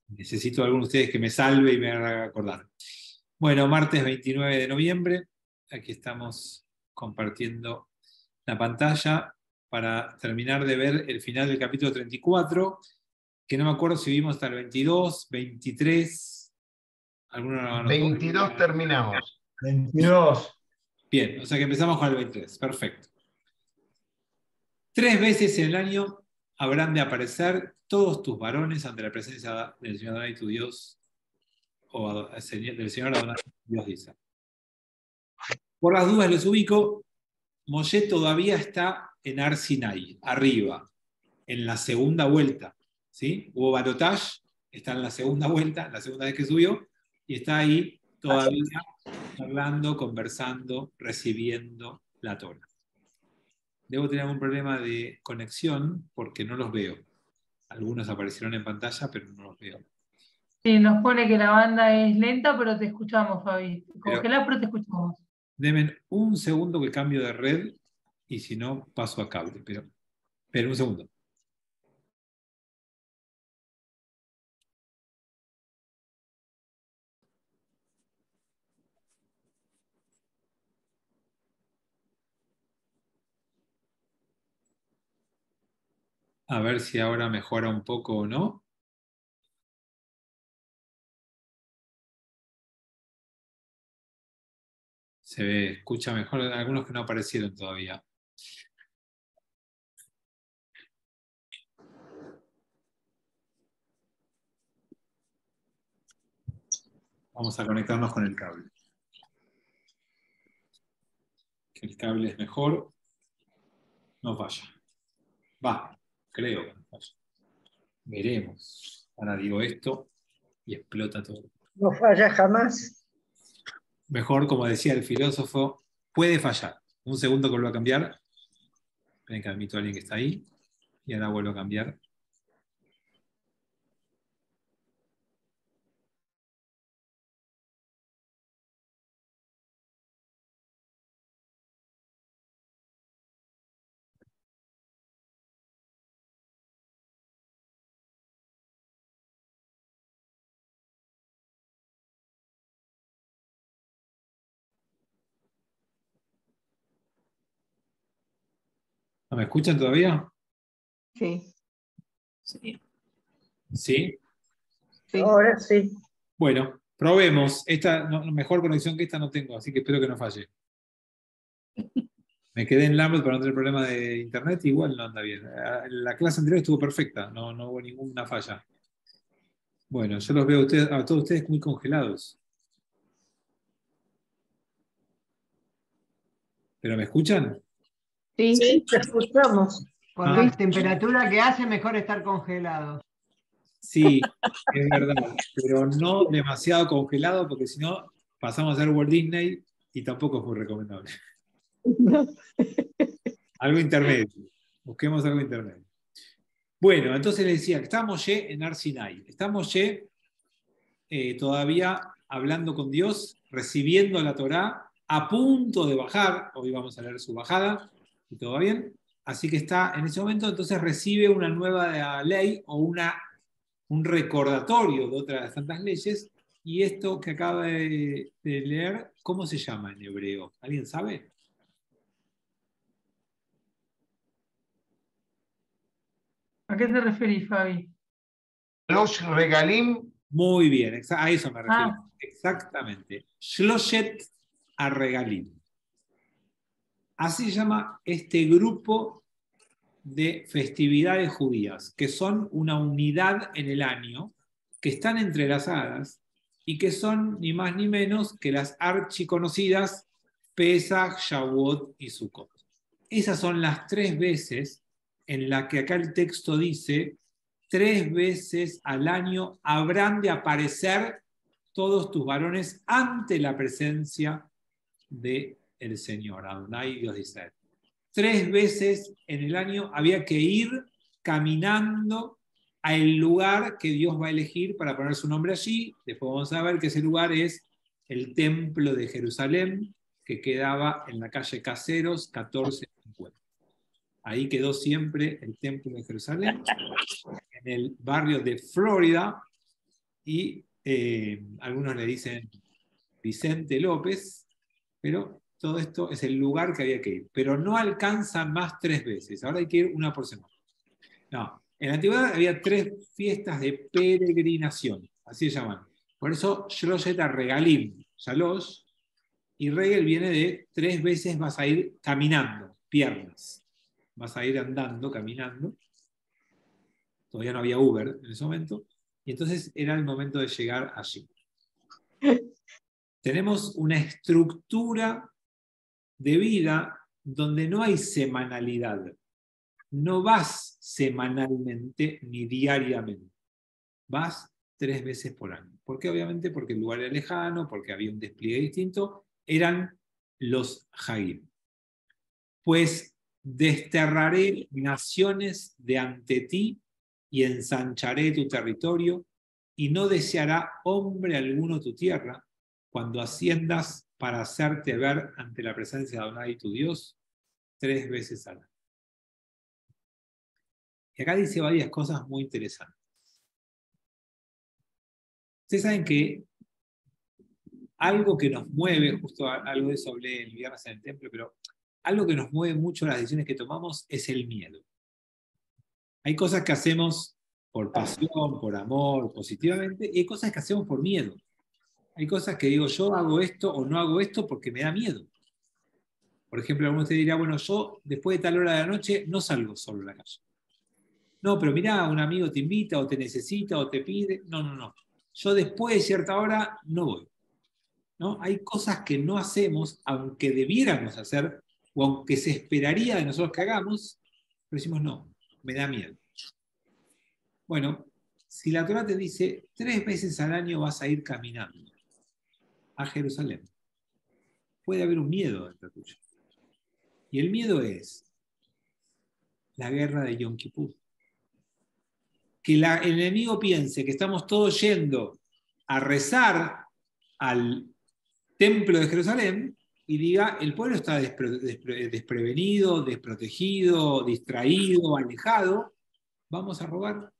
Necesito a alguno de ustedes que me salve y me haga acordar. Bueno, martes 29 de noviembre, aquí estamos compartiendo la pantalla para terminar de ver el final del capítulo 34, que no me acuerdo si vimos hasta el 22, 23, ¿alguno lo anotó? 22 terminamos. 22. Bien, o sea que empezamos con el 23, perfecto. 3 veces en el año habrán de aparecer todos tus varones ante la presencia del Señor Adonai, tu Dios, o del Señor Adonai, Dios dice. Por las dudas les ubico, Moshe todavía está en Har Sinai, arriba, en la segunda vuelta. ¿Sí? Hubo Barotash, está en la segunda vuelta, la segunda vez que subió, y está ahí todavía hablando, conversando, recibiendo la Torah. Debo tener algún problema de conexión porque no los veo. Algunos aparecieron en pantalla, pero no los veo. Sí, nos pone que la banda es lenta, pero te escuchamos, Fabi. Congelada, pero te escuchamos. Denme un segundo que cambio de red y si no paso a cable. Pero un segundo. A ver si ahora mejora un poco o no. Se escucha mejor, algunos que no aparecieron todavía. Vamos a conectarnos con el cable. Que el cable es mejor. No falla. Va, creo que no falla. Veremos. Ahora digo esto y explota todo. No falla jamás. Mejor, como decía el filósofo, puede fallar. Un segundo que vuelvo a cambiar. Esperen que admito a alguien que está ahí. Y ahora vuelvo a cambiar. ¿No me escuchan todavía? Sí. Sí. ¿Sí? Sí. Ahora sí. Bueno, probemos. Esta mejor conexión que esta no tengo, así que espero que no falle. Me quedé en Lambert para no tener problema de internet, igual no anda bien. La clase anterior estuvo perfecta, no hubo ninguna falla. Bueno, yo los veo a todos ustedes muy congelados. ¿Pero me escuchan? Sí, Sí. te escuchamos. Con la temperatura que hace, mejor estar congelado. Sí, es verdad, pero no demasiado congelado porque si no pasamos a hacer Walt Disney y tampoco es muy recomendable. Algo intermedio. Busquemos algo intermedio. Bueno, entonces les decía que estamos en Har Sinai. Estamos todavía hablando con Dios, recibiendo la Torá, a punto de bajar. Hoy vamos a leer su bajada, y todo bien. Así que está en ese momento, entonces recibe una nueva ley o un recordatorio de otras tantas leyes. Y esto que acaba de leer, ¿cómo se llama en hebreo? ¿Alguien sabe? ¿A qué te referís, Fabi? Los regalim. Muy bien, a eso me refiero. Ah. Exactamente. Shloshet HaRegalim. Así se llama este grupo de festividades judías, que son una unidad en el año, que están entrelazadas y que son ni más ni menos que las archiconocidas Pesach, Shavuot y Sukkot. Esas son las 3 veces en las que acá el texto dice 3 veces al año habrán de aparecer todos tus varones ante la presencia del Señor, Adonai, Dios de Israel. 3 veces en el año había que ir caminando al lugar que Dios va a elegir para poner su nombre allí. Después vamos a ver que ese lugar es el templo de Jerusalén, que quedaba en la calle Caseros 1450. Ahí quedó siempre el templo de Jerusalén, en el barrio de Florida, y algunos le dicen Vicente López, pero todo esto es el lugar que había que ir. Pero no alcanzan más 3 veces, ahora hay que ir una por semana. No, en la antigüedad había 3 fiestas de peregrinación, así se llaman. Por eso Shloshet Regalim, Shalosh, y Regel viene de 3 veces vas a ir caminando, piernas. Vas a ir andando, caminando. Todavía no había Uber en ese momento. Y entonces era el momento de llegar allí. Tenemos una estructura de vida donde no hay semanalidad. No vas semanalmente ni diariamente. Vas 3 veces por año. ¿Por qué? Obviamente porque el lugar era lejano, porque había un despliegue distinto. Eran los Hagim. Pues desterraré naciones de ante ti y ensancharé tu territorio, y no deseará hombre alguno tu tierra, cuando asciendas para hacerte ver ante la presencia de Adonai tu Dios 3 veces al año. Y acá dice varias cosas muy interesantes. Ustedes saben que algo que nos mueve, justo algo de eso hablé el viernes en el templo, pero algo que nos mueve mucho las decisiones que tomamos es el miedo. Hay cosas que hacemos por pasión, por amor, positivamente, y hay cosas que hacemos por miedo. Hay cosas que digo, yo hago esto o no hago esto porque me da miedo. Por ejemplo, alguno de ustedes dirá, bueno, yo después de tal hora de la noche no salgo solo a la calle. No, pero mirá, un amigo te invita o te necesita o te pide. No. Yo después de cierta hora no voy. ¿No? Hay cosas que no hacemos, aunque debiéramos hacer, o aunque se esperaría de nosotros que hagamos, pero decimos no, me da miedo. Bueno, si la Torá te dice 3 veces al año vas a ir caminando a Jerusalén, puede haber un miedo dentro tuyo. Y el miedo es la guerra de Yom Kippur. Que el enemigo piense que estamos todos yendo a rezar al templo de Jerusalén y diga, el pueblo está desprevenido, desprotegido, distraído, alejado, vamos a robar,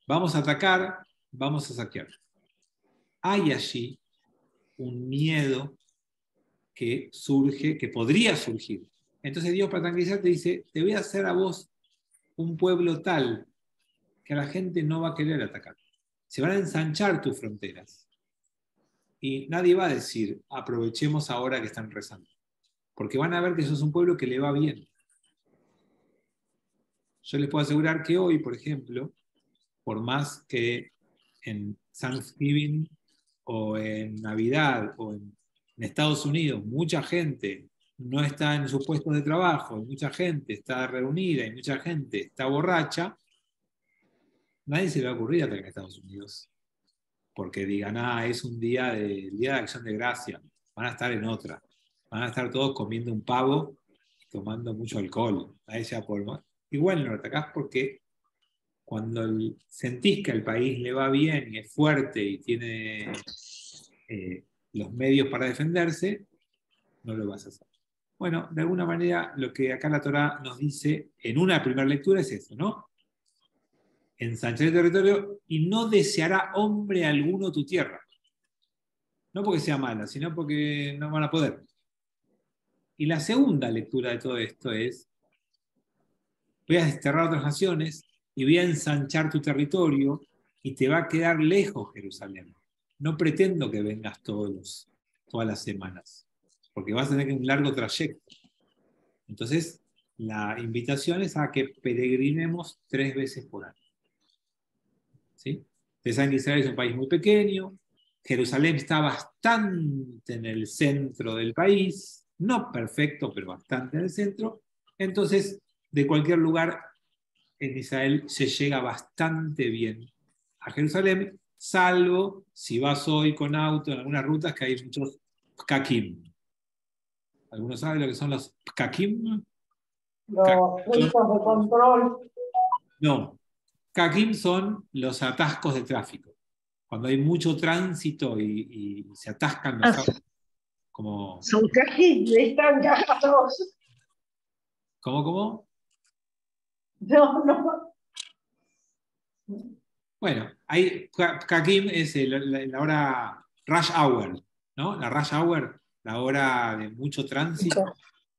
vamos a atacar, vamos a saquear. Hay allí un miedo que surge, que podría surgir. Entonces Dios, para tranquilizarte, dice, te voy a hacer a vos un pueblo tal que a la gente no va a querer atacar. Se van a ensanchar tus fronteras. Y nadie va a decir, aprovechemos ahora que están rezando. Porque van a ver que sos un pueblo que le va bien. Yo les puedo asegurar que hoy, por ejemplo, por más que en Thanksgiving o en Navidad o en Estados Unidos mucha gente no está en sus puestos de trabajo, y mucha gente está reunida y mucha gente está borracha, nadie se le va a ocurrir atacar a Estados Unidos. Porque digan, es un día de acción de gracia, van a estar en otra. Van a estar todos comiendo un pavo y tomando mucho alcohol. Nadie se va por más. Igual no lo atacás porque cuando sentís que al país le va bien y es fuerte y tiene los medios para defenderse, no lo vas a hacer. Bueno, de alguna manera lo que acá la Torá nos dice en una primera lectura es eso, ¿no? Ensanchar el territorio y no deseará hombre alguno tu tierra. No porque sea mala, sino porque no van a poder. Y la segunda lectura de todo esto es, voy a desterrar otras naciones y voy a ensanchar tu territorio y te va a quedar lejos Jerusalén. No pretendo que vengas todas las semanas, porque vas a tener un largo trayecto. Entonces, la invitación es a que peregrinemos 3 veces por año. ¿Sí? Ustedes saben que Israel es un país muy pequeño, Jerusalén está bastante en el centro del país, no perfecto, pero bastante en el centro, entonces de cualquier lugar en Israel se llega bastante bien a Jerusalén, salvo si vas hoy con auto en algunas rutas que hay muchos pkakim. ¿Algunos saben lo que son los pkakim? Los puntos de control. No. Pkakim son los atascos de tráfico. Cuando hay mucho tránsito y se atascan los autos. Como... Son cajitas, están encajados. ¿Cómo? No, no. Bueno, ahí Hakim es la hora rush hour, ¿no? La rush hour, la hora de mucho tránsito,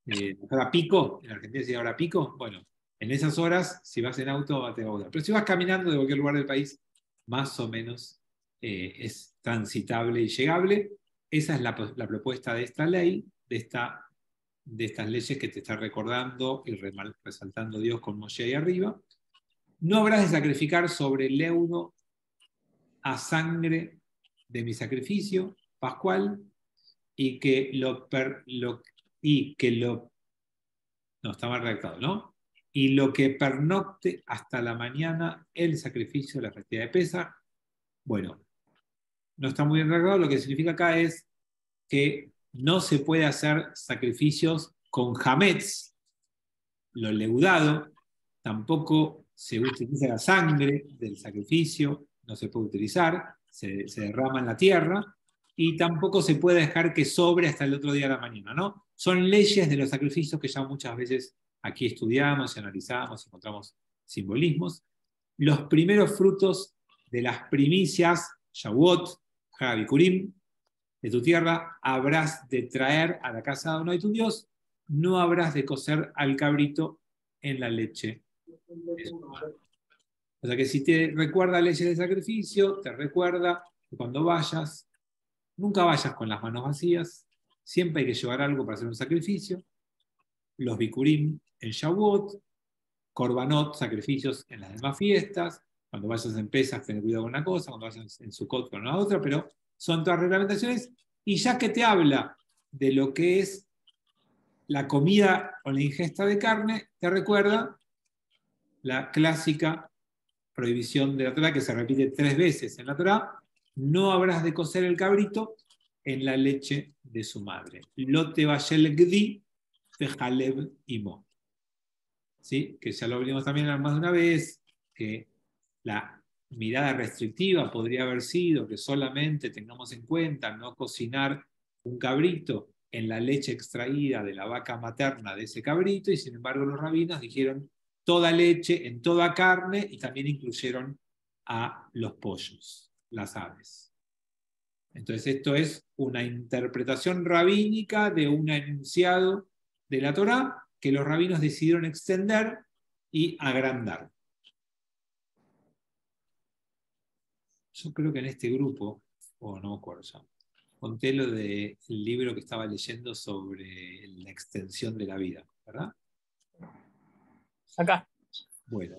la hora pico, en Argentina se llama hora pico. Bueno, en esas horas, si vas en auto, te va a gustar. Pero si vas caminando de cualquier lugar del país, más o menos es transitable y llegable. Esa es la propuesta de esta ley, de estas leyes que te está recordando y resaltando Dios con Moshe ahí arriba. No habrás de sacrificar sobre el euro a sangre de mi sacrificio pascual y que lo no, está mal redactado, ¿no? Y lo que pernocte hasta la mañana el sacrificio de la festividad de Pesaj. Bueno, no está muy bien redactado. Lo que significa acá es que no se puede hacer sacrificios con hametz, lo leudado, tampoco se utiliza la sangre del sacrificio, no se puede utilizar, se derrama en la tierra, y tampoco se puede dejar que sobre hasta el otro día de la mañana, ¿no? Son leyes de los sacrificios que ya muchas veces aquí estudiamos, analizamos, encontramos simbolismos. Los primeros frutos de las primicias, Shavuot, Bikurim, de tu tierra, habrás de traer a la casa de Adonai tu Dios, no habrás de cocer al cabrito en la leche de su madre. O sea que si te recuerda leyes de sacrificio, te recuerda que cuando vayas, nunca vayas con las manos vacías, siempre hay que llevar algo para hacer un sacrificio. Los bikurim en Shavuot, korbanot, sacrificios en las demás fiestas, cuando vayas en Pesaj, ten cuidado con una cosa, cuando vayas en Sukkot con la otra, pero son todas reglamentaciones. Y ya que te habla de lo que es la comida o la ingesta de carne, te recuerda la clásica prohibición de la Torá, que se repite 3 veces en la Torá: no habrás de cocer el cabrito en la leche de su madre. Lo te vayel gdi fejalev imo. ¿Sí? Que ya lo vimos también más de una vez, que la mirada restrictiva podría haber sido que solamente tengamos en cuenta no cocinar un cabrito en la leche extraída de la vaca materna de ese cabrito, y sin embargo los rabinos dijeron toda leche en toda carne, y también incluyeron a los pollos, las aves. Entonces esto es una interpretación rabínica de un enunciado de la Torá que los rabinos decidieron extender y agrandar. Yo creo que en este grupo, no me acuerdo ya, conté lo del libro que estaba leyendo sobre la extensión de la vida, ¿verdad? Acá. Bueno,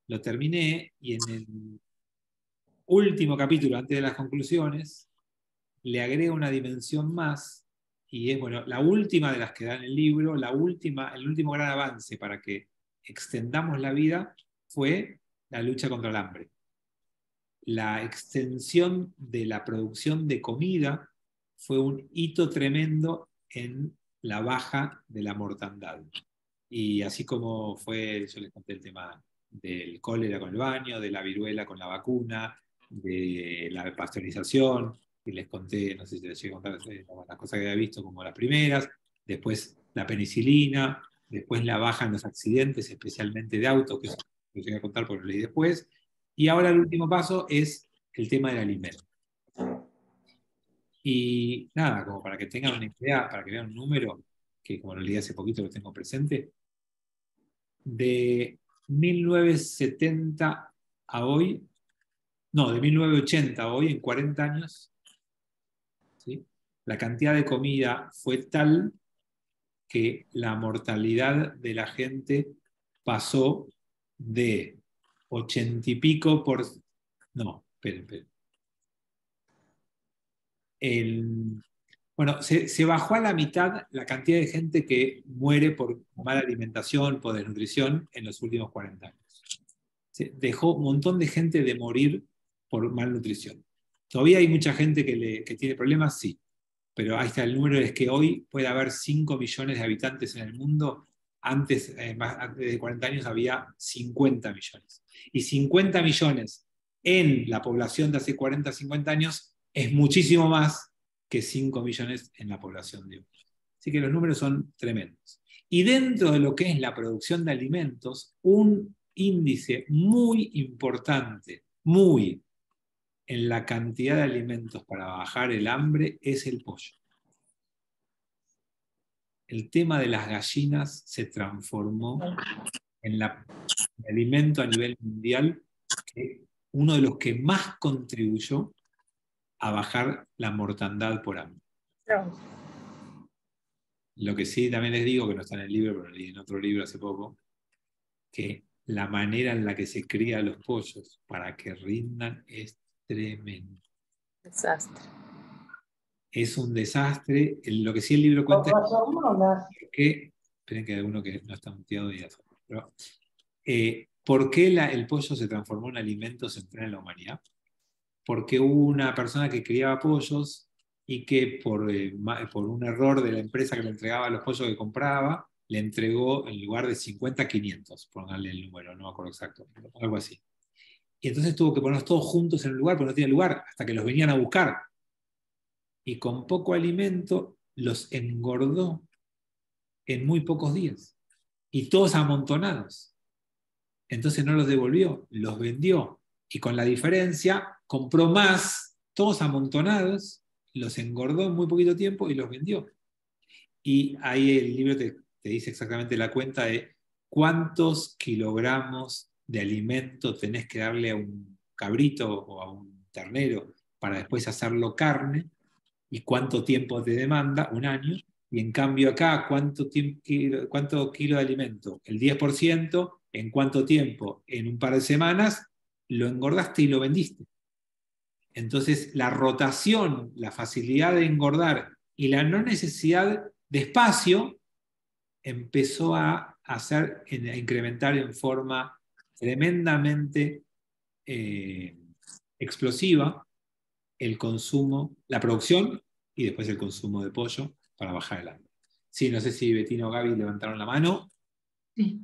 lo terminé y en el último capítulo, antes de las conclusiones, le agrega una dimensión más, y es, bueno, la última de las que da en el libro, el último gran avance para que extendamos la vida fue la lucha contra el hambre. La extensión de la producción de comida fue un hito tremendo en la baja de la mortandad. Y así como fue, yo les conté el tema del cólera con el baño, de la viruela con la vacuna, de la pasteurización, y les conté, no sé si les llegué a contar las cosas que había visto como las primeras, después la penicilina, después la baja en los accidentes, especialmente de autos, que eso lo llegué a contar porque lo leí después. Y ahora el último paso es el tema del alimento. Y nada, como para que tengan una idea, para que vean un número, que como lo leí hace poquito lo tengo presente, de 1970 a hoy, no, de 1980 a hoy, en 40 años, ¿sí? La cantidad de comida fue tal que la mortalidad de la gente pasó de 80 y pico por... No, esperen. Bueno, se bajó a la mitad la cantidad de gente que muere por mala alimentación, por desnutrición, en los últimos 40 años. Se dejó un montón de gente de morir por malnutrición. ¿Todavía hay mucha gente que tiene problemas? Sí. Pero ahí está el número, es que hoy puede haber 5 millones de habitantes en el mundo. Antes de 40 años había 50 millones. Y 50 millones en la población de hace 40, 50 años es muchísimo más que 5 millones en la población de hoy. Así que los números son tremendos. Y dentro de lo que es la producción de alimentos, un índice muy importante, muy en la cantidad de alimentos para bajar el hambre es el pollo. El tema de las gallinas se transformó en el alimento a nivel mundial, uno de los que más contribuyó a bajar la mortandad por hambre. Lo que sí también les digo, que no está en el libro, pero lo leí en otro libro hace poco, que la manera en la que se crían los pollos para que rindan es tremendo. Desastre. Es un desastre. Lo que sí el libro cuenta es que, esperen que hay alguno que no está muteado y eso, pero, ¿por qué el pollo se transformó en alimento central en la humanidad? Porque hubo una persona que criaba pollos y que por un error de la empresa que le entregaba los pollos que compraba, le entregó en lugar de 50, 500, pónganle el número, no me acuerdo exacto, algo así. Y entonces tuvo que ponerlos todos juntos en el lugar, porque no tenía lugar, hasta que los venían a buscar. Y con poco alimento los engordó en muy pocos días. Y todos amontonados. Entonces no los devolvió, los vendió. Y con la diferencia, compró más, todos amontonados, los engordó en muy poquito tiempo y los vendió. Y ahí el libro te dice exactamente la cuenta de cuántos kilogramos de alimento tenés que darle a un cabrito o a un ternero para después hacerlo carne, y cuánto tiempo te demanda, 1 año, y en cambio acá, cuánto kilo de alimento, el 10%, en cuánto tiempo, en un par de semanas, lo engordaste y lo vendiste. Entonces, la rotación, la facilidad de engordar y la no necesidad de espacio empezó a incrementar en forma tremendamente explosiva el consumo, la producción y después el consumo de pollo para bajar el hambre. Sí, no sé si Betina o Gaby levantaron la mano. Sí.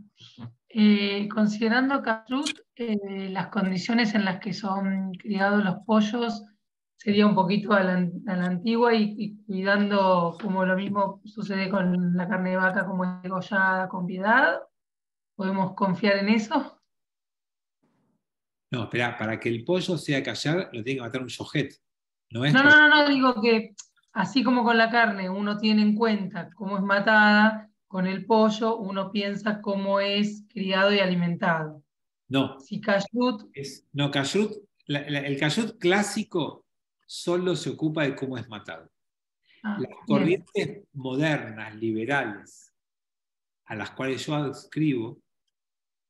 Considerando Kashrut, las condiciones en las que son criados los pollos sería un poquito a la antigua y cuidando, como lo mismo sucede con la carne de vaca, como es degollada con piedad. ¿Podemos confiar en eso? No, espera, para que el pollo sea kasher lo tiene que matar un yojet. No es No, digo que así como con la carne uno tiene en cuenta cómo es matada, con el pollo uno piensa cómo es criado y alimentado. No. Si kashrut, No, kashrut, el kashrut clásico solo se ocupa de cómo es matado. Las bien. corrientes modernas, liberales, a las cuales yo adscribo,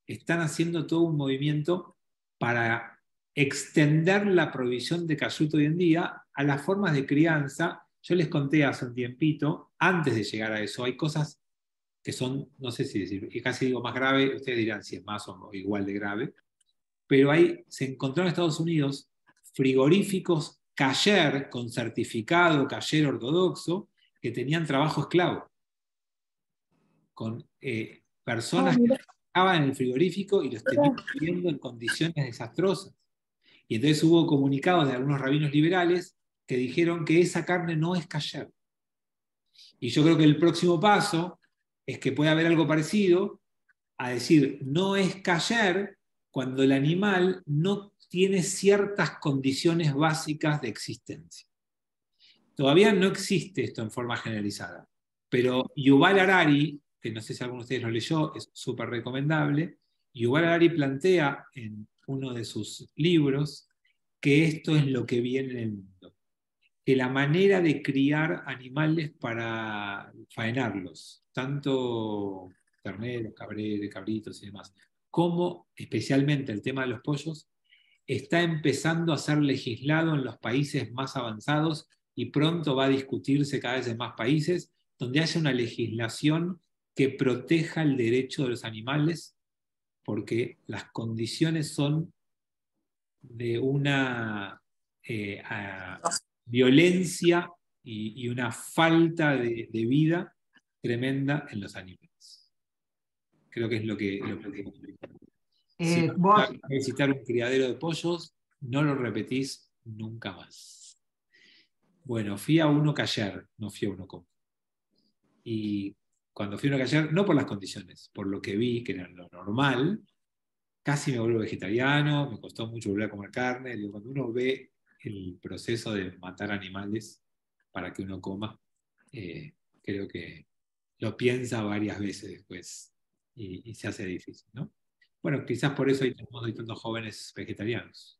están haciendo todo un movimiento para extender la provisión de kashrut hoy en día a las formas de crianza. Yo les conté hace un tiempito, antes de llegar a eso, hay cosas que son, no sé si decir, y casi digo más grave, ustedes dirán si es más o igual de grave, pero ahí se encontraron en Estados Unidos frigoríficos kasher, con certificado kasher ortodoxo, que tenían trabajo esclavo, con personas que trabajaban en el frigorífico y los tenían viviendo en condiciones desastrosas. Y entonces hubo comunicados de algunos rabinos liberales que dijeron que esa carne no es kasher. Y yo creo que el próximo paso es que puede haber algo parecido a decir no es kasher cuando el animal no tiene ciertas condiciones básicas de existencia. Todavía no existe esto en forma generalizada, pero Yuval Harari, que no sé si alguno de ustedes lo leyó, es súper recomendable. Yuval Harari plantea en uno de sus libros que esto es lo que viene en el mundo, que la manera de criar animales para faenarlos, tanto terneros, cabritos y demás, como especialmente el tema de los pollos, está empezando a ser legislado en los países más avanzados y pronto va a discutirse cada vez en más países, donde haya una legislación que proteja el derecho de los animales, porque las condiciones son de una violencia y una falta de vida tremenda en los animales. Creo que es lo que si vas a visitar un criadero de pollos, no lo repetís nunca más. Bueno, fui a uno que ayer, no fui a uno con. Y cuando fui a una calle, no por las condiciones, por lo que vi, que era lo normal, casi me vuelvo vegetariano, me costó mucho volver a comer carne. Digo, cuando uno ve el proceso de matar animales para que uno coma, creo que lo piensa varias veces después y se hace difícil, ¿no? Bueno, quizás por eso hay tantos jóvenes vegetarianos.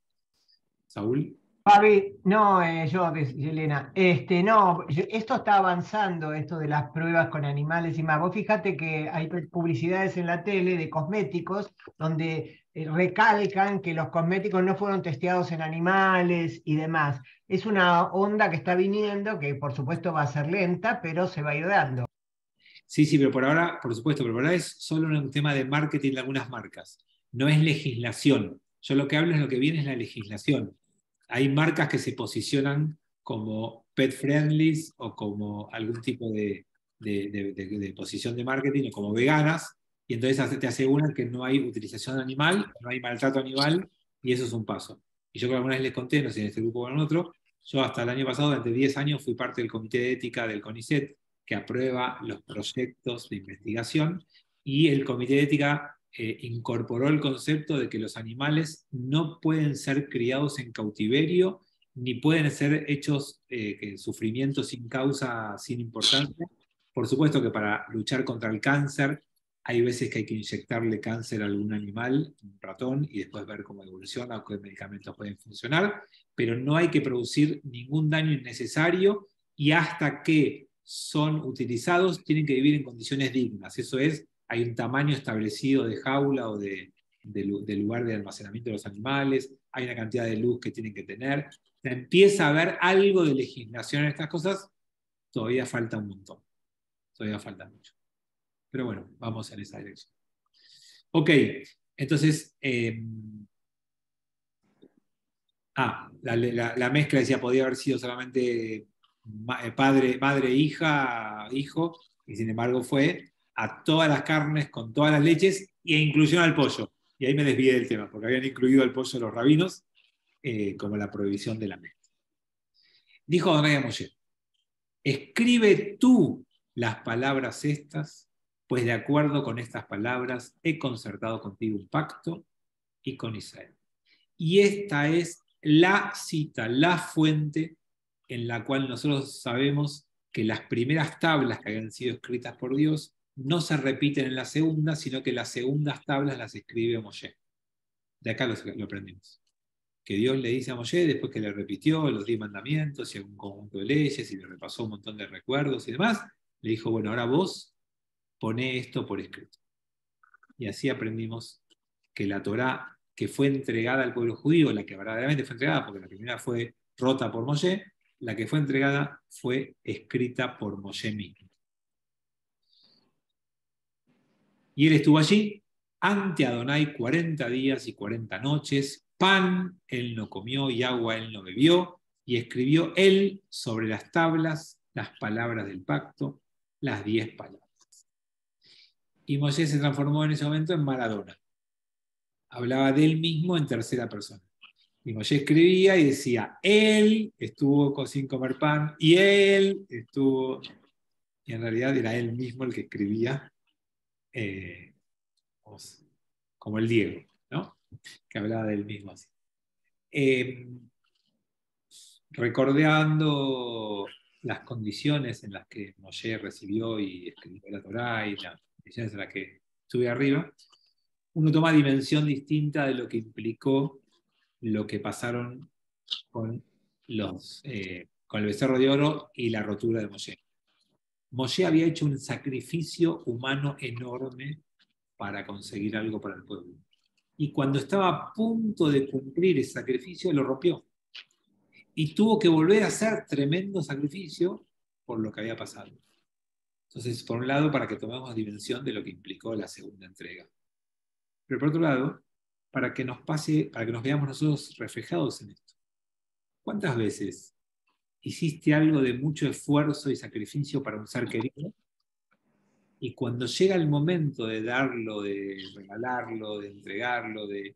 Saúl. Fabi, no, Yelena, no, esto está avanzando, esto de las pruebas con animales y más. Vos fíjate que hay publicidades en la tele de cosméticos donde recalcan que los cosméticos no fueron testeados en animales y demás. Es una onda que está viniendo, que por supuesto va a ser lenta, pero se va a ir dando. Sí, pero por ahora, por supuesto, pero por ahora es solo un tema de marketing de algunas marcas. No es legislación. Yo lo que hablo es lo que viene es la legislación. Hay marcas que se posicionan como pet friendly o como algún tipo de posición de marketing o como veganas, y entonces te aseguran que no hay utilización animal, no hay maltrato animal, y eso es un paso. Y yo alguna vez les conté, no sé si en este grupo o en otro, yo hasta el año pasado, durante 10 años, fui parte del comité de ética del CONICET, que aprueba los proyectos de investigación, y el comité de ética incorporó el concepto de que los animales no pueden ser criados en cautiverio, ni pueden ser hechos sufrimiento sin causa, sin importancia. Por supuesto que para luchar contra el cáncer, hay veces que hay que inyectarle cáncer a algún animal, un ratón, y después ver cómo evoluciona o qué medicamentos pueden funcionar, pero no hay que producir ningún daño innecesario, y hasta que son utilizados tienen que vivir en condiciones dignas. Eso es, hay un tamaño establecido de jaula o de lugar de almacenamiento de los animales, hay una cantidad de luz que tienen que tener. Se empieza a haber algo de legislación en estas cosas, todavía falta un montón, todavía falta mucho. Pero bueno, vamos en esa dirección. Ok, entonces, la mezcla decía, podía haber sido solamente madre, hija, hijo, y sin embargo fue a todas las carnes, con todas las leches, e inclusión al pollo. Y ahí me desvié del tema, porque habían incluido al pollo los rabinos, como la prohibición de la mezcla. Dijo Adonai a Moshe: escribe tú las palabras estas, pues de acuerdo con estas palabras he concertado contigo un pacto y con Israel. Y esta es la cita, la fuente en la cual nosotros sabemos que las primeras tablas que habían sido escritas por Dios no se repiten en la segunda, sino que las segundas tablas las escribe Moshe. De acá lo aprendimos. Que Dios le dice a Moshe, después que le repitió los 10 mandamientos y un conjunto de leyes y le repasó un montón de recuerdos y demás, le dijo, bueno, ahora vos poné esto por escrito. Y así aprendimos que la Torá que fue entregada al pueblo judío, la que verdaderamente fue entregada, porque la primera fue rota por Moshe, la que fue entregada fue escrita por Moshe mismo. Y él estuvo allí ante Adonai 40 días y 40 noches, pan él no comió y agua él no bebió, y escribió él sobre las tablas las palabras del pacto, las 10 palabras. Y Moshe se transformó en ese momento en Maradona. Hablaba de él mismo en tercera persona. Y Moshe escribía y decía, él estuvo sin comer pan, y él estuvo... Y en realidad era él mismo el que escribía, como el Diego, ¿no? Que hablaba de él mismo así. Recordando las condiciones en las que Moshe recibió y escribió la Torá y las condiciones en las que estuve arriba, uno toma dimensión distinta de lo que implicó lo que pasaron con el becerro de oro y la rotura de Moshe. Moshe había hecho un sacrificio humano enorme para conseguir algo para el pueblo. Y cuando estaba a punto de cumplir ese sacrificio, lo rompió. Y tuvo que volver a hacer tremendo sacrificio por lo que había pasado. Entonces, por un lado, para que tomemos dimensión de lo que implicó la segunda entrega. Pero por otro lado, para que nos veamos nosotros reflejados en esto. ¿Cuántas veces hiciste algo de mucho esfuerzo y sacrificio para un ser querido? Y cuando llega el momento de darlo, de regalarlo, de entregarlo, de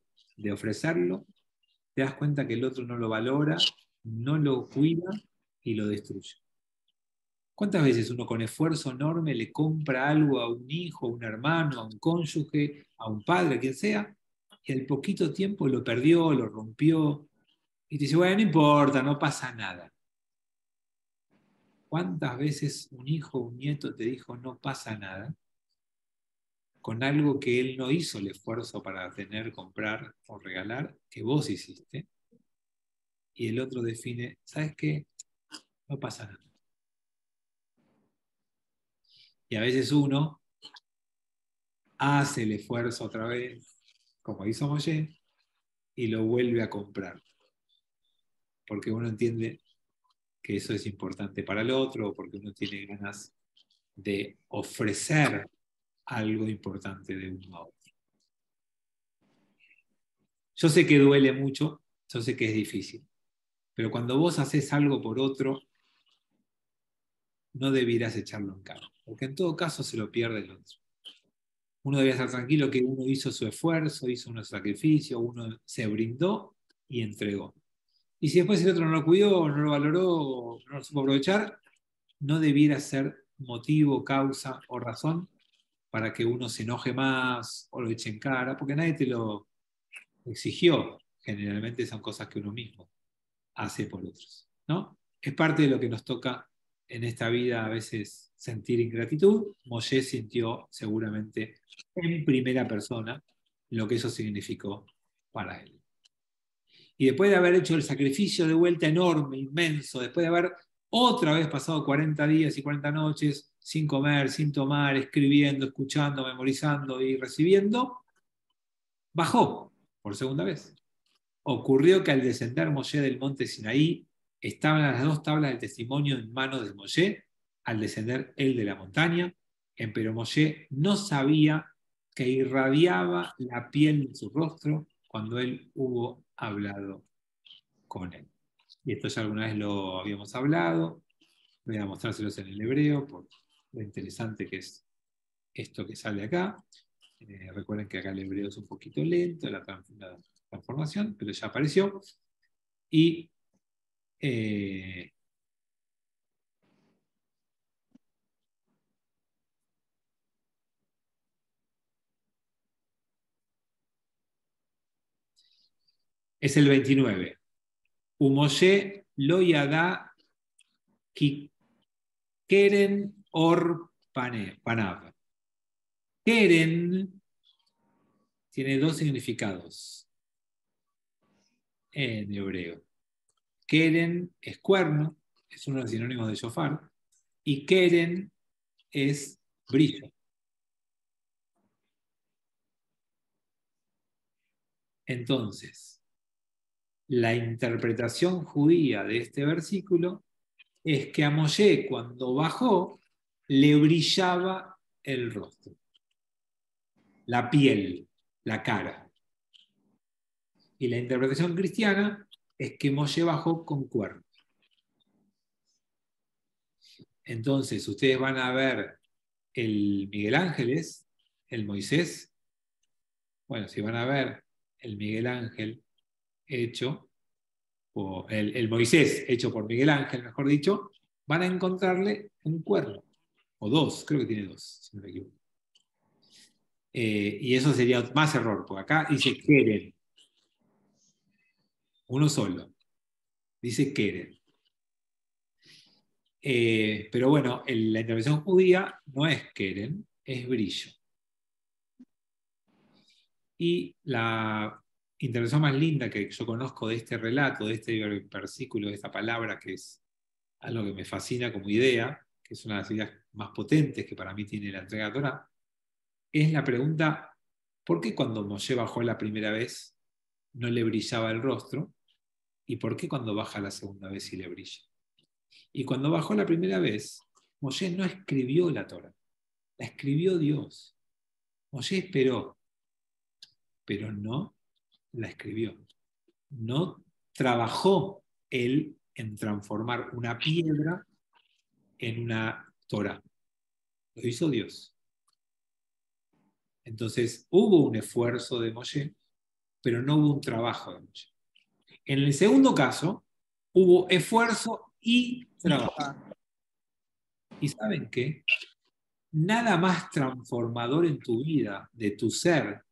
ofrecerlo, te das cuenta que el otro no lo valora, no lo cuida y lo destruye. ¿Cuántas veces uno con esfuerzo enorme le compra algo a un hijo, a un hermano, a un cónyuge, a un padre, a quien sea, y al poquito tiempo lo perdió, lo rompió, y te dice, bueno, no importa, no pasa nada? ¿Cuántas veces un hijo o un nieto te dijo no pasa nada con algo que él no hizo el esfuerzo para tener, comprar o regalar, que vos hiciste? Y el otro define, ¿sabes qué? No pasa nada. Y a veces uno hace el esfuerzo otra vez, como hizo Moshe, y lo vuelve a comprar. Porque uno entiende que eso es importante para el otro, o porque uno tiene ganas de ofrecer algo importante de uno a otro. Yo sé que duele mucho, yo sé que es difícil, pero cuando vos haces algo por otro, no deberás echarlo en cara, porque en todo caso se lo pierde el otro. Uno debería estar tranquilo que uno hizo su esfuerzo, hizo un sacrificio, uno se brindó y entregó. Y si después el otro no lo cuidó, no lo valoró, no lo supo aprovechar, no debiera ser motivo, causa o razón para que uno se enoje más o lo eche en cara, porque nadie te lo exigió. Generalmente son cosas que uno mismo hace por otros, ¿no? Es parte de lo que nos toca en esta vida a veces sentir ingratitud. Moshe sintió seguramente en primera persona lo que eso significó para él. Y después de haber hecho el sacrificio de vuelta enorme, inmenso, después de haber otra vez pasado 40 días y 40 noches sin comer, sin tomar, escribiendo, escuchando, memorizando y recibiendo, bajó por segunda vez. Ocurrió que al descender Moshe del monte Sinaí, estaban las dos tablas del testimonio en manos de Moshe, al descender él de la montaña, pero Moshe no sabía que irradiaba la piel de su rostro cuando él hubo hablado con él. Y esto ya alguna vez lo habíamos hablado, voy a mostrárselos en el hebreo, por lo interesante que es esto que sale acá. Recuerden que acá el hebreo es un poquito lento, la transformación, pero ya apareció. Y es el 29. Umoshe lo yada ki keren or panav. Keren tiene dos significados en hebreo. Keren es cuerno, es uno de los sinónimos de shofar, y keren es brillo. Entonces, la interpretación judía de este versículo es que a Moshe, cuando bajó, le brillaba el rostro, la piel, la cara. Y la interpretación cristiana es que Moshe bajó con cuernos. Entonces, ustedes van a ver el Miguel Ángeles, el Moisés. Bueno, si van a ver el Miguel Ángel hecho, o el Moisés hecho por Miguel Ángel, mejor dicho, van a encontrarle un cuerno, o dos, creo que tiene dos, si no me equivoco. Y eso sería más error, porque acá dice Keren, uno solo, dice Keren. Pero bueno, la intervención judía no es Keren, es brillo. Y la intervención más linda que yo conozco de este relato, de este versículo, de esta palabra, que es algo que me fascina como idea, que es una de las ideas más potentes que para mí tiene la entrega de Torá, es la pregunta, ¿por qué cuando Moshe bajó la primera vez no le brillaba el rostro? ¿Y por qué cuando baja la segunda vez sí le brilla? Y cuando bajó la primera vez, Moshe no escribió la Torá, la escribió Dios. Moshe esperó, pero no la escribió. No trabajó él en transformar una piedra en una Torá. Lo hizo Dios. Entonces hubo un esfuerzo de Moshe, pero no hubo un trabajo de Moshe. En el segundo caso, hubo esfuerzo y trabajo. ¿Y saben qué? Nada más transformador en tu vida, de tu ser,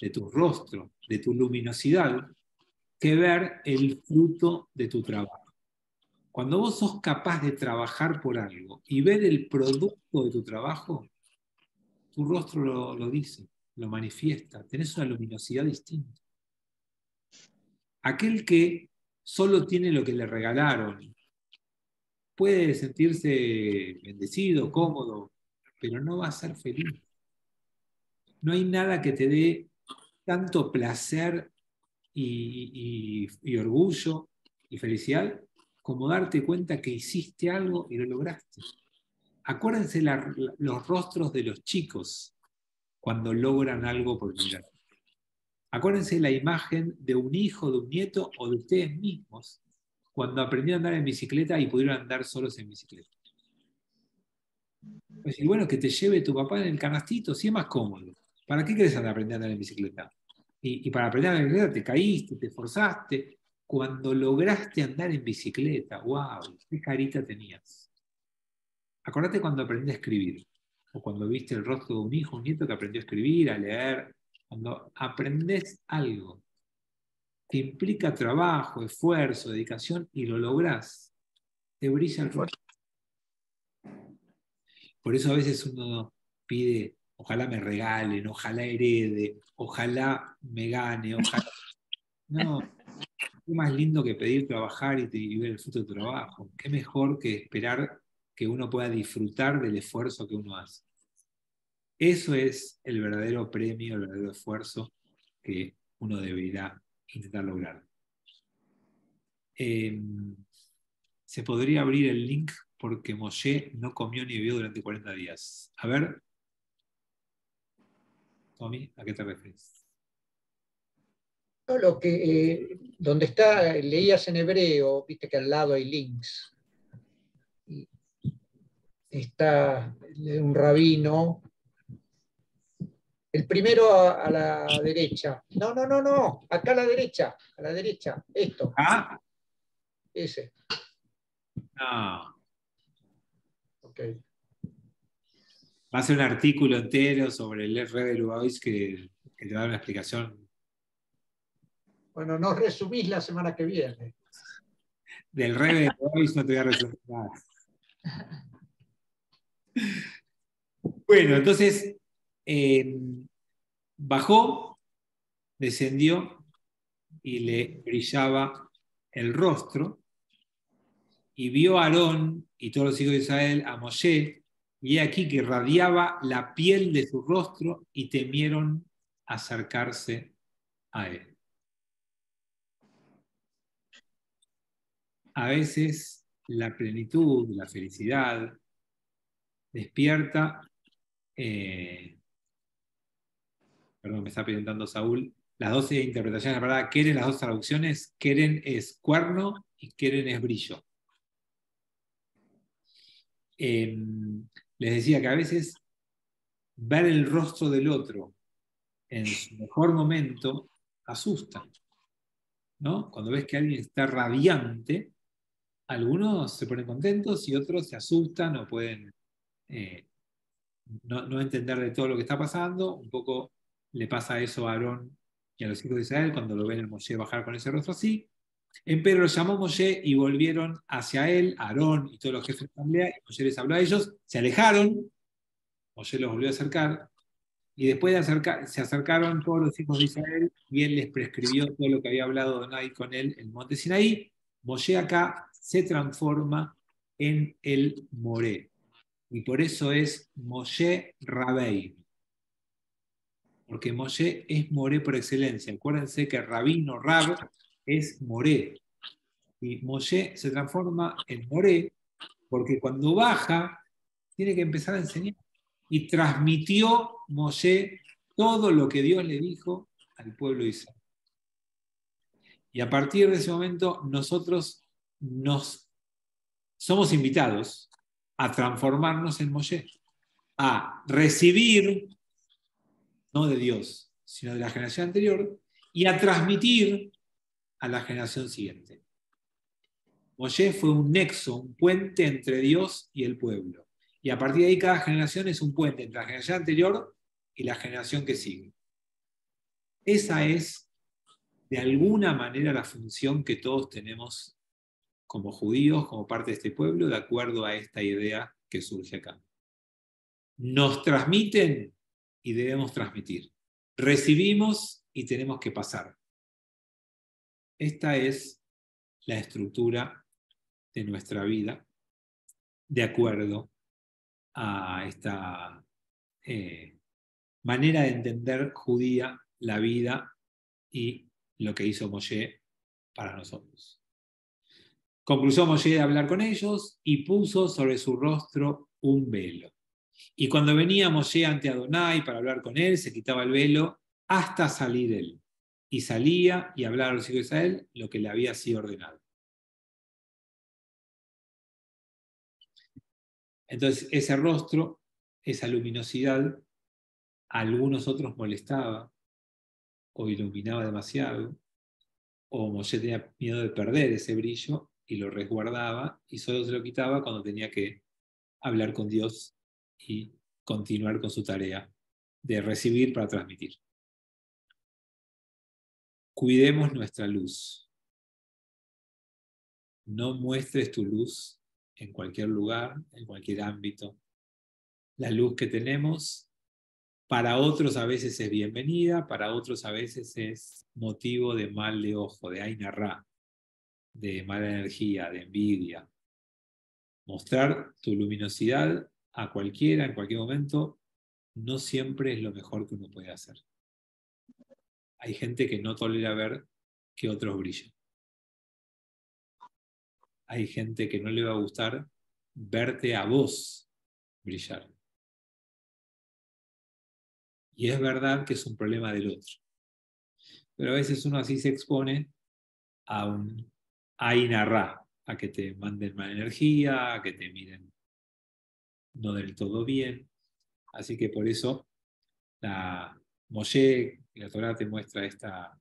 de tu rostro, de tu luminosidad, que ver el fruto de tu trabajo. Cuando vos sos capaz de trabajar por algo y ver el producto de tu trabajo, tu rostro lo dice, lo manifiesta, tenés una luminosidad distinta. Aquel que solo tiene lo que le regalaron, puede sentirse bendecido, cómodo, pero no va a ser feliz. No hay nada que te dé tanto placer y orgullo y felicidad como darte cuenta que hiciste algo y lo lograste. Acuérdense los rostros de los chicos cuando logran algo por primera vez. Acuérdense la imagen de un hijo, de un nieto o de ustedes mismos cuando aprendieron a andar en bicicleta y pudieron andar solos en bicicleta. Pues, y bueno, que te lleve tu papá en el canastito, sí es más cómodo. ¿Para qué querés aprender a andar en bicicleta? Y para aprender a andar en bicicleta te caíste, te esforzaste. Cuando lograste andar en bicicleta, wow, qué carita tenías. Acordate cuando aprendí a escribir, o cuando viste el rostro de un hijo, un nieto que aprendió a escribir, a leer. Cuando aprendés algo que implica trabajo, esfuerzo, dedicación, y lo lográs, te brilla el rostro. Por eso a veces uno pide, ojalá me regalen, ojalá herede, ojalá me gane, ojalá... No, qué más lindo que pedir trabajar y ver el fruto de tu trabajo. Qué mejor que esperar que uno pueda disfrutar del esfuerzo que uno hace. Eso es el verdadero premio, el verdadero esfuerzo que uno deberá intentar lograr. Se podría abrir el link porque Moshe no comió ni bebió durante 40 días. A ver, Tommy, ¿a qué te refieres? No, lo que, donde está, leías en hebreo, viste que al lado hay links. Y está un rabino. El primero a la derecha. No. Acá a la derecha. Esto. ¿Ah? Ese. No. Ok. Va a ser un artículo entero sobre el Rebbe Lubavitch que te da una explicación. Bueno, nos resumís la semana que viene. Del Rebbe Lubavitch no te voy a resumir nada. Bueno, entonces bajó, descendió y le brillaba el rostro y vio a Aarón y todos los hijos de Israel a Moshe, y aquí que radiaba la piel de su rostro y temieron acercarse a él. A veces la plenitud, la felicidad, despierta, perdón, me está preguntando Saúl, las dos interpretaciones de la palabra Keren, las dos traducciones, Keren es cuerno y Keren es brillo. Les decía que a veces ver el rostro del otro en su mejor momento asusta, ¿no? Cuando ves que alguien está radiante, algunos se ponen contentos y otros se asustan o pueden no entender de todo lo que está pasando. Un poco le pasa eso a Aarón y a los hijos de Israel cuando lo ven el Moshe bajar con ese rostro así. Empero lo llamó Moshe y volvieron hacia él, Aarón y todos los jefes de asamblea, y Moshe les habló a ellos, se alejaron, Moshe los volvió a acercar, y después de se acercaron todos los hijos de Israel, y él les prescribió todo lo que había hablado Adonai con él en el monte Sinaí. Moshe acá se transforma en el Moré, y por eso es Moshe Rabei, porque Moshe es Moré por excelencia. Acuérdense que Rabino Rab es Moré, y Moshe se transforma en Moré porque cuando baja tiene que empezar a enseñar, y transmitió Moshe todo lo que Dios le dijo al pueblo de Israel. Y a partir de ese momento nosotros somos invitados a transformarnos en Moshe, a recibir, no de Dios, sino de la generación anterior, y a transmitir a la generación siguiente. Moshe fue un nexo, un puente entre Dios y el pueblo. Y a partir de ahí cada generación es un puente entre la generación anterior y la generación que sigue. Esa es, de alguna manera, la función que todos tenemos como judíos, como parte de este pueblo, de acuerdo a esta idea que surge acá. Nos transmiten y debemos transmitir. Recibimos y tenemos que pasar. Esta es la estructura de nuestra vida, de acuerdo a esta manera de entender judía la vida y lo que hizo Moshe para nosotros. Concluyó Moshe de hablar con ellos y puso sobre su rostro un velo. Y cuando venía Moshe ante Adonai para hablar con él, se quitaba el velo hasta salir él. Y salía y hablaba a los hijos de Israel lo que le había sido ordenado. Entonces, ese rostro, esa luminosidad, a algunos otros molestaba o iluminaba demasiado, o Moshe tenía miedo de perder ese brillo y lo resguardaba y solo se lo quitaba cuando tenía que hablar con Dios y continuar con su tarea de recibir para transmitir. Cuidemos nuestra luz. No muestres tu luz en cualquier lugar, en cualquier ámbito. La luz que tenemos, para otros a veces es bienvenida, para otros a veces es motivo de mal de ojo, de ain hara, de mala energía, de envidia. Mostrar tu luminosidad a cualquiera, en cualquier momento, no siempre es lo mejor que uno puede hacer. Hay gente que no tolera ver que otros brillan. Hay gente que no le va a gustar verte a vos brillar. Y es verdad que es un problema del otro. Pero a veces uno así se expone a un ain hara, a que te manden mala energía, a que te miren no del todo bien. Así que por eso la Moshe, la Torá te muestra esta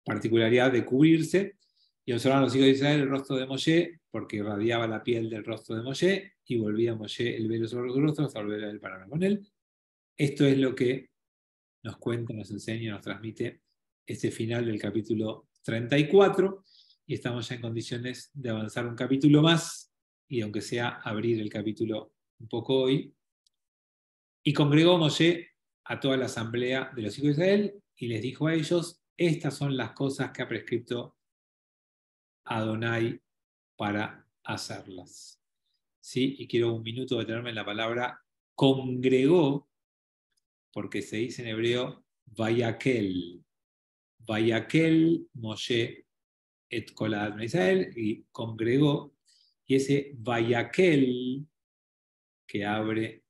particularidad de cubrirse y observaban los hijos de Israel el rostro de Moshe porque irradiaba la piel del rostro de Moshe y volvía Moshe el velo sobre su rostro hasta volver a él para hablar con él. Esto es lo que nos cuenta, nos enseña, nos transmite este final del capítulo 34 y estamos ya en condiciones de avanzar un capítulo más y aunque sea abrir el capítulo un poco hoy. Y congregó Moshe a toda la asamblea de los hijos de Israel y les dijo a ellos: estas son las cosas que ha prescrito Adonai para hacerlas. ¿Sí? Y quiero un minuto detenerme en la palabra congregó, porque se dice en hebreo vayakel. Vayakel Moshe et kol ha'ad Israel, y congregó, y ese vayakel que abre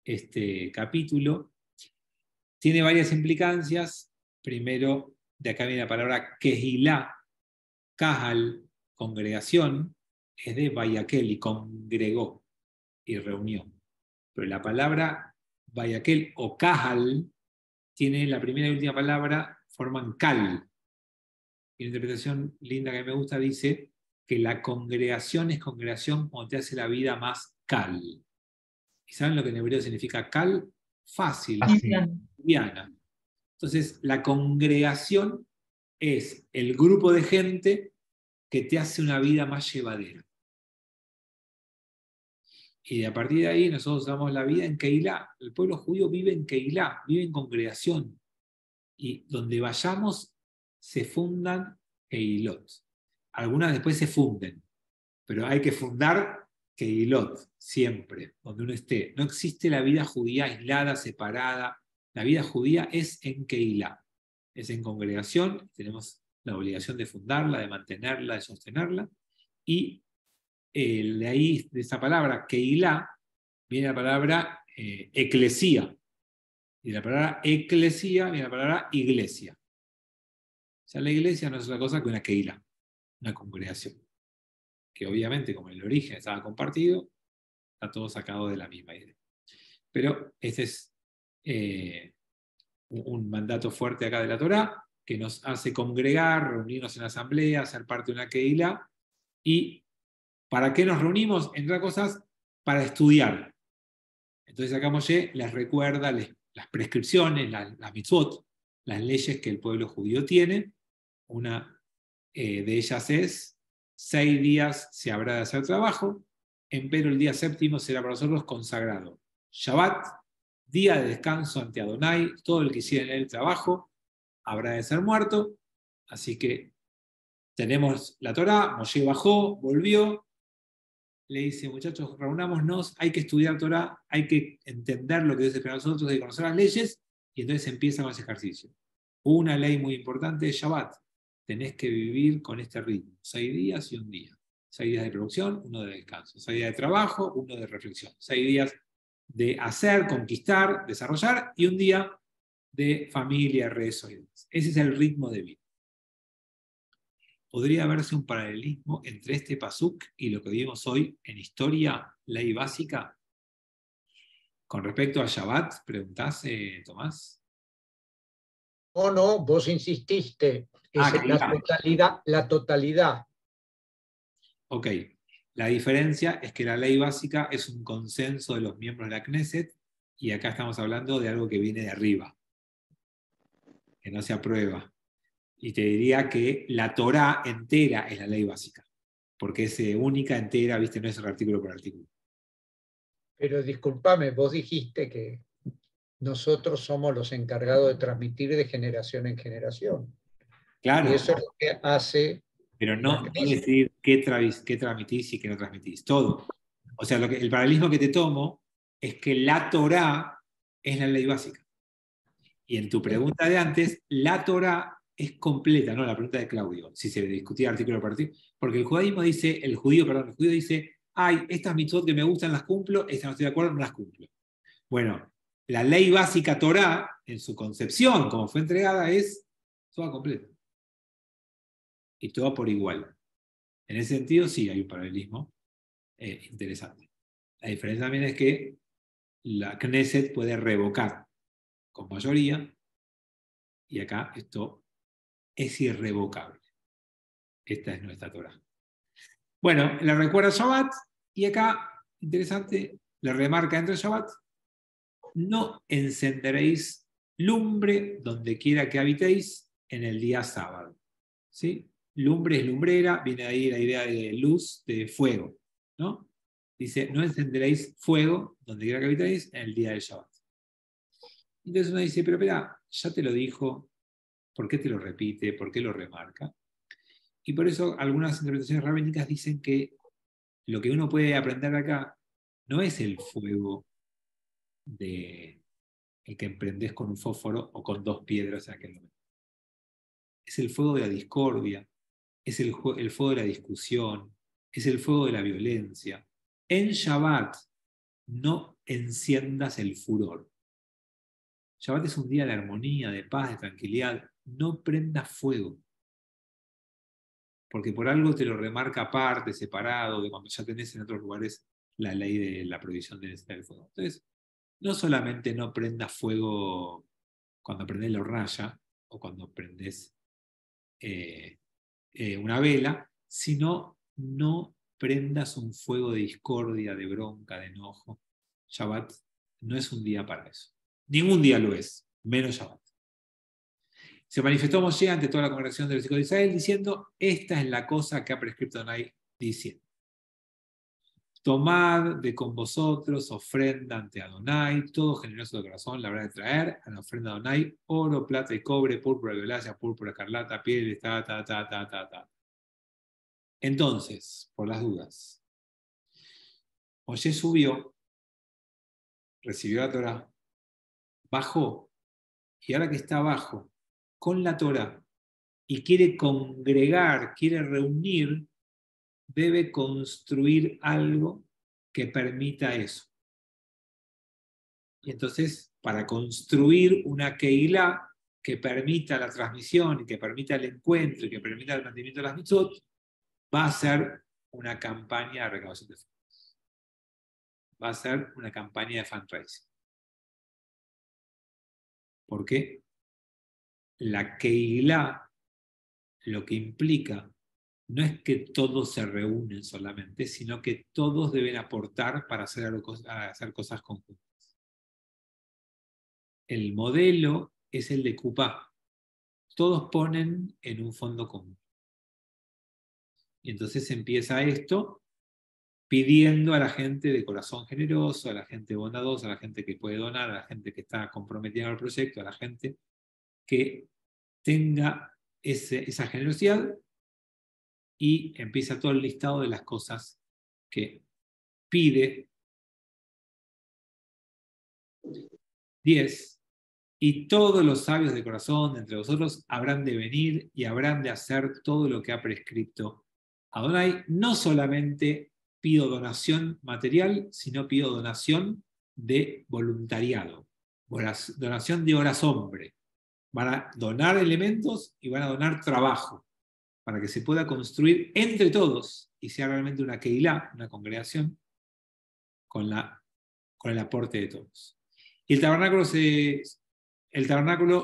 este capítulo tiene varias implicancias. Primero, de acá viene la palabra kehilá, kahal, congregación, es de vayakel, y congregó, y reunió. Pero la palabra vayakel o kahal tiene la primera y última palabra, forman kal. Y la interpretación linda que me gusta dice que la congregación es congregación cuando te hace la vida más kal. ¿Y saben lo que en hebreo significa kal? Fácil, liviana. Entonces, la congregación es el grupo de gente que te hace una vida más llevadera. Y a partir de ahí nosotros damos la vida en Keilah. El pueblo judío vive en Keilah, vive en congregación. Y donde vayamos se fundan Keilot. Algunas después se funden, pero hay que fundar Keilot siempre, donde uno esté. No existe la vida judía aislada, separada. La vida judía es en Keilah, es en congregación. Tenemos la obligación de fundarla, de mantenerla, de sostenerla. Y de ahí, de esa palabra Keilah, viene la palabra eclesía. Y la palabra eclesía viene la palabra iglesia. O sea, la iglesia no es otra cosa que una Keilah, una congregación. Que obviamente, como en el origen estaba compartido, está todo sacado de la misma idea. Pero este es un mandato fuerte acá de la Torá, que nos hace congregar, reunirnos en asamblea, ser parte de una Keilah. ¿Y para qué nos reunimos? Entre otras cosas, para estudiar. Entonces acá Moshe les recuerda las prescripciones, las mitzvot, las leyes que el pueblo judío tiene. Una de ellas es: 6 días se habrá de hacer trabajo, empero el día séptimo será para nosotros consagrado. Shabbat, día de descanso ante Adonai, todo el que hiciera en el trabajo habrá de ser muerto. Así que tenemos la Torá, Moshe bajó, volvió, le dice: muchachos, reunámonos, hay que estudiar Torá, hay que entender lo que Dios espera de nosotros, hay que conocer las leyes, y entonces empieza con ese ejercicio. Una ley muy importante es Shabbat. Tenés que vivir con este ritmo: 6 días y un día. 6 días de producción, 1 de descanso. 6 días de trabajo, 1 de reflexión. 6 días de hacer, conquistar, desarrollar, y un día de familia, rezo y demás. Ese es el ritmo de vida. ¿Podría verse un paralelismo entre este pasuk y lo que vimos hoy en historia, ley básica? Con respecto a Shabbat, preguntás, Tomás. No, vos insististe. Es la totalidad. Ok. La diferencia es que la ley básica es un consenso de los miembros de la Knesset, y acá estamos hablando de algo que viene de arriba, que no se aprueba. Y te diría que la Torá entera es la ley básica, porque es única, entera, ¿viste? No es artículo por artículo. Pero discúlpame, vos dijiste que nosotros somos los encargados de transmitir de generación en generación. Claro. Y eso es lo que hace... Pero no decir qué transmitís y qué no transmitís. Todo. O sea, el paralelismo que te tomo es que la Torá es la ley básica. Y en tu pregunta de antes, la Torá es completa, ¿no? La pregunta de Claudio, si se discutía artículo por artículo. Porque el judío dice: ay, estas mitzvot que me gustan las cumplo, estas no estoy de acuerdo, no las cumplo. Bueno, la ley básica Torá, en su concepción, como fue entregada, es toda completa. Y todo por igual. En ese sentido, sí hay un paralelismo interesante. La diferencia también es que la Knesset puede revocar con mayoría, y acá esto es irrevocable. Esta es nuestra Torá. Bueno, le recuerda Shabbat, y acá, interesante, le remarca entre Shabbat: no encenderéis lumbre donde quiera que habitéis en el día sábado. ¿Sí? Lumbre es lumbrera, viene de ahí la idea de luz, de fuego, ¿no? Dice: no encenderéis fuego donde quiera que habitéis en el día del Shabbat. Entonces uno dice: pero espera, ya te lo dijo, ¿por qué te lo repite? ¿Por qué lo remarca? Y por eso algunas interpretaciones rabínicas dicen que lo que uno puede aprender de acá no es el fuego de el que emprendés con un fósforo o con 2 piedras en aquel momento. Es el fuego de la discordia, es el fuego de la discusión, es el fuego de la violencia. En Shabbat no enciendas el furor. Shabbat es un día de armonía, de paz, de tranquilidad. No prendas fuego. Porque por algo te lo remarca aparte, separado, de cuando ya tenés en otros lugares la ley de la prohibición de encender el fuego. Entonces, no solamente no prendas fuego cuando prendés la hornalla o cuando prendés una vela, sino no prendas un fuego de discordia, de bronca, de enojo. Shabbat no es un día para eso. Ningún día lo es, menos Shabbat. Se manifestó Moshe ante toda la congregación de los hijos de Israel diciendo: esta es la cosa que ha prescrito Adonai, diciendo: tomad de con vosotros ofrenda ante Adonai, todo generoso de corazón la habrá de traer a la ofrenda de Adonai: oro, plata y cobre, púrpura, violácea, púrpura, escarlata, pieles, ta. Entonces, por las dudas, Moshe subió, recibió la Torá, bajó, y ahora que está abajo con la Torá y quiere congregar, quiere reunir, debe construir algo que permita eso. Y entonces, para construir una Keilah que permita la transmisión y que permita el encuentro y que permita el mantenimiento de las mitzvot, va a ser una campaña de recaudación de fondos. Va a ser una campaña de fundraising. ¿Por qué? La Keilah lo que implica no es que todos se reúnen solamente, sino que todos deben aportar para hacer cosas conjuntas. El modelo es el de Kupá. Todos ponen en un fondo común. Y entonces empieza esto pidiendo a la gente de corazón generoso, a la gente bondadosa, a la gente que puede donar, a la gente que está comprometida en el proyecto, a la gente que tenga esa generosidad, y empieza todo el listado de las cosas que pide. 10. Y todos los sabios de corazón de entre vosotros habrán de venir y habrán de hacer todo lo que ha prescrito Adonai. No solamente pido donación material, sino pido donación de voluntariado, donación de horas hombre. Van a donar elementos y van a donar trabajo para que se pueda construir entre todos y sea realmente una Keilah, una congregación, con el aporte de todos. Y el tabernáculo,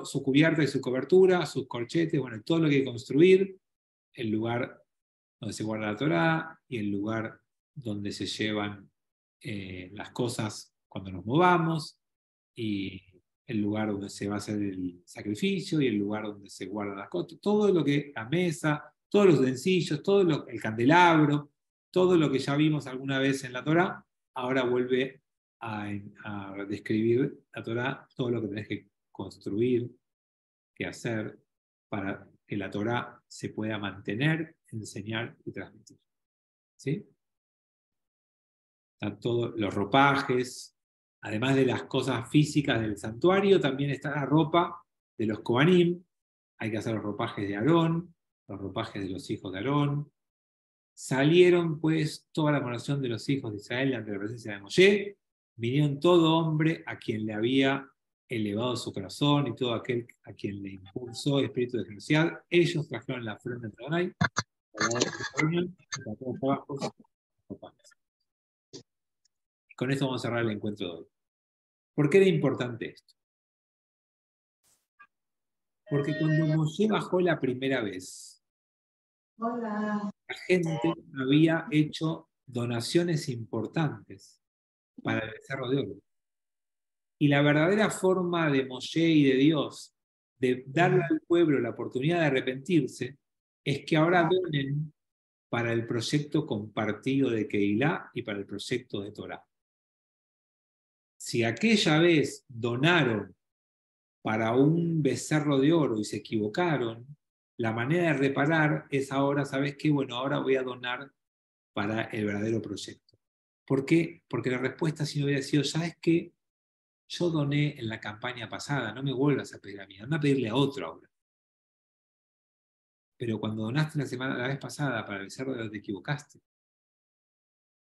su cubierta y su cobertura, sus corchetes, bueno, todo lo que hay que construir, el lugar donde se guarda la Torá y el lugar donde se llevan las cosas cuando nos movamos, y el lugar donde se va a hacer el sacrificio, y el lugar donde se guardan las cosas, todo lo que, la mesa, todos los utensilios, el candelabro, todo lo que ya vimos alguna vez en la Torá, ahora vuelve a describir la Torá, todo lo que tenés que construir, que hacer, para que la Torá se pueda mantener, enseñar y transmitir. ¿Sí? Están todos los ropajes, además de las cosas físicas del santuario, también está la ropa de los Kohanim. Hay que hacer los ropajes de Aarón, los ropajes de los hijos de Aarón. Salieron pues toda la congregación de los hijos de Israel ante la presencia de Moshe. Vinieron todo hombre a quien le había elevado su corazón y todo aquel a quien le impulsó el espíritu de generosidad. Ellos trajeron la ofrenda de Adonai, y con esto vamos a cerrar el encuentro de hoy. ¿Por qué era importante esto? Porque cuando Moshe bajó la primera vez, la gente había hecho donaciones importantes para el becerro de oro. Y la verdadera forma de Moshe y de Dios de darle al pueblo la oportunidad de arrepentirse es que ahora donen para el proyecto compartido de Keilah y para el proyecto de Torah. Si aquella vez donaron para un becerro de oro y se equivocaron, la manera de reparar es ahora, ¿sabes qué? Bueno, ahora voy a donar para el verdadero proyecto. ¿Por qué? Porque la respuesta si no hubiera sido, ¿sabes qué? Yo doné en la campaña pasada, no me vuelvas a pedir a mí, anda a pedirle a otro ahora. Pero cuando donaste la vez pasada para el becerro de oro te equivocaste.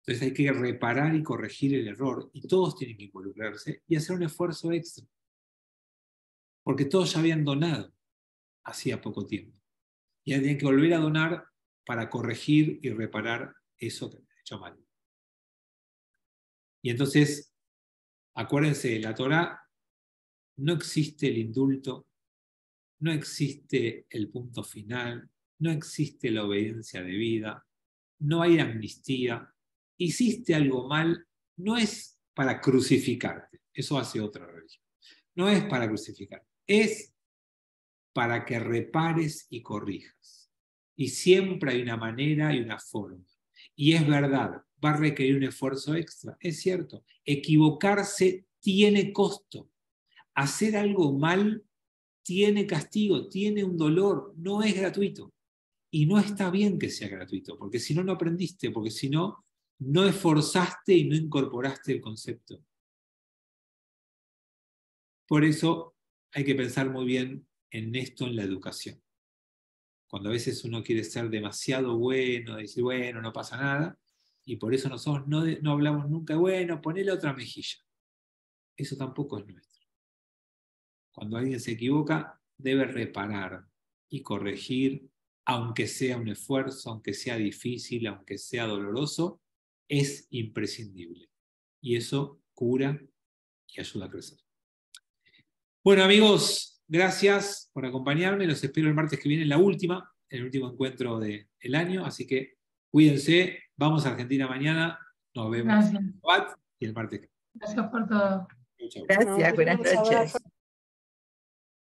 Entonces hay que reparar y corregir el error, y todos tienen que involucrarse y hacer un esfuerzo extra. Porque todos ya habían donado hacía poco tiempo. Y ya tienen que volver a donar para corregir y reparar eso que han hecho mal. Y entonces, acuérdense, la Torá no existe el indulto, no existe el punto final, no existe la obediencia debida, no hay amnistía. Hiciste algo mal, no es para crucificarte, eso hace otra religión. No es para crucificarte, es para que repares y corrijas. Y siempre hay una manera y una forma. Y es verdad, va a requerir un esfuerzo extra, es cierto. Equivocarse tiene costo. Hacer algo mal tiene castigo, tiene un dolor, no es gratuito. Y no está bien que sea gratuito, porque si no, no aprendiste, porque si no, no esforzaste y no incorporaste el concepto. Por eso hay que pensar muy bien en esto en la educación. Cuando a veces uno quiere ser demasiado bueno, decir, bueno, no pasa nada, y por eso nosotros no hablamos nunca, bueno, ponele otra mejilla. Eso tampoco es nuestro. Cuando alguien se equivoca, debe reparar y corregir, aunque sea un esfuerzo, aunque sea difícil, aunque sea doloroso, es imprescindible. Y eso cura y ayuda a crecer. Bueno, amigos, gracias por acompañarme. Los espero el martes que viene, la última. el último encuentro del año, así que cuídense, vamos a Argentina mañana, nos vemos Gracias. el y el martes. Gracias por todo. Chau, chau. Gracias, buenas Muchas noches. gracias.